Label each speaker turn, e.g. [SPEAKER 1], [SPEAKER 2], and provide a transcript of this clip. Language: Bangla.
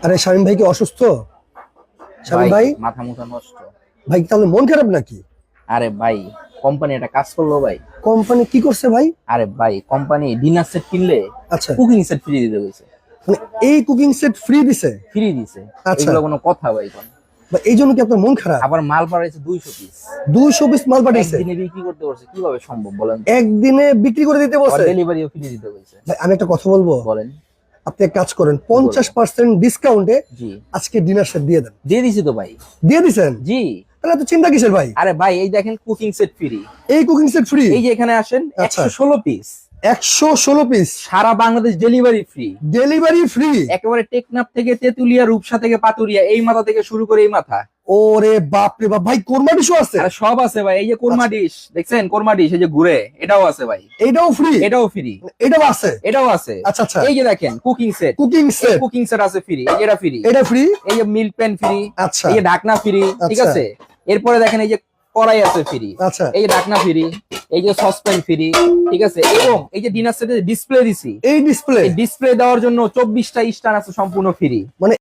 [SPEAKER 1] আরে শামীম ভাই কি অসুস্থ? শামীম ভাই,
[SPEAKER 2] মাথা মুথা নষ্ট।
[SPEAKER 1] ভাই তাহলে মন খারাপ নাকি?
[SPEAKER 2] আরে ভাই, কোম্পানি একটা কাজ করলো ভাই।
[SPEAKER 1] কোম্পানি কি করছে ভাই?
[SPEAKER 2] আরে ভাই, কোম্পানি ডিনার সেট কিনলে
[SPEAKER 1] আচ্ছা,
[SPEAKER 2] কুকিং সেট ফ্রি দিতে হয়েছে।
[SPEAKER 1] মানে এই কুকিং সেট ফ্রি দিছে?
[SPEAKER 2] ফ্রি দিছে।
[SPEAKER 1] আচ্ছা,
[SPEAKER 2] এগুলো কোনো কথা ভাই কোন?
[SPEAKER 1] ভাই এই জন্য কি আপনার মন খারাপ?
[SPEAKER 2] আবার মাল পাঠাইছে 200 পিস।
[SPEAKER 1] 200 পিস মাল পাঠাইছে?
[SPEAKER 2] একদিনে বিক্রি করতে পারছে, কিভাবে সম্ভব বলেন তো?
[SPEAKER 1] একদিনে বিক্রি করে দিতে
[SPEAKER 2] আর
[SPEAKER 1] বলছে?
[SPEAKER 2] ডেলিভারিও ফ্রি দিতে হয়েছে।
[SPEAKER 1] ভাই আমি একটা কথা বলবো,
[SPEAKER 2] বলেন।
[SPEAKER 1] আপনি এক কাজ করেন, 50% ডিসকাউন্টে
[SPEAKER 2] জি,
[SPEAKER 1] আজকে ডিনার সেট দিয়ে দেন।
[SPEAKER 2] দিয়ে দিছি তো ভাই।
[SPEAKER 1] দিয়ে দিছেন?
[SPEAKER 2] জি।
[SPEAKER 1] তাহলে তো চিন্তা কিসের ভাই?
[SPEAKER 2] আরে ভাই, এই দেখেন কুকিং সেট ফ্রি।
[SPEAKER 1] এই কুকিং সেট ফ্রি?
[SPEAKER 2] এই যে এখানে আসেন,
[SPEAKER 1] আচ্ছা।
[SPEAKER 2] 116 পিস।
[SPEAKER 1] 116 পিস
[SPEAKER 2] সারা Bangladesh delivery free.
[SPEAKER 1] Delivery free?
[SPEAKER 2] একেবারে টেকনাফ থেকে তেতুলিয়া, রূপসা থেকে পাতুরিয়া, এই মাথা থেকে শুরু করে এই মাথা।
[SPEAKER 1] ওরে বাপ রে বাপ, ভাই কোরমা ডিশও আছে?
[SPEAKER 2] আরে সব আছে ভাই। এই যে কোরমা ডিশ দেখছেন, কোরমা ডিশ এই যে ঘুরে, এটাও আছে ভাই।
[SPEAKER 1] এটাও ফ্রি?
[SPEAKER 2] এটাও ফ্রি।
[SPEAKER 1] এটাও আছে?
[SPEAKER 2] এটাও আছে।
[SPEAKER 1] আচ্ছা আচ্ছা,
[SPEAKER 2] এই যে দেখেন cooking set.
[SPEAKER 1] Cooking set,
[SPEAKER 2] cooking set আছে ফ্রি, এই যে এটা ফ্রি।
[SPEAKER 1] এটা ফ্রি?
[SPEAKER 2] এই যে মিল্ক প্যান ফ্রি।
[SPEAKER 1] আচ্ছা
[SPEAKER 2] এই যে ঢাকনা ফ্রি। ঠিক
[SPEAKER 1] আচ্ছা।
[SPEAKER 2] আছে। এরপরে দেখেন এই যে কড়াই আছে ফ্রি।
[SPEAKER 1] আচ্ছা,
[SPEAKER 2] এই যে ঢাকনা ফ্রি। এই যে সসপ্যান ফ্রি। ঠিক আছে। এবং এই যে ডিনার সেটে ডিসপ্লে দিছি,
[SPEAKER 1] এই ডিসপ্লে?
[SPEAKER 2] এই ডিসপ্লে দেওয়ার জন্য 24টা স্ট্যান্ড আছে সম্পূর্ণ ফ্রি।
[SPEAKER 1] মানে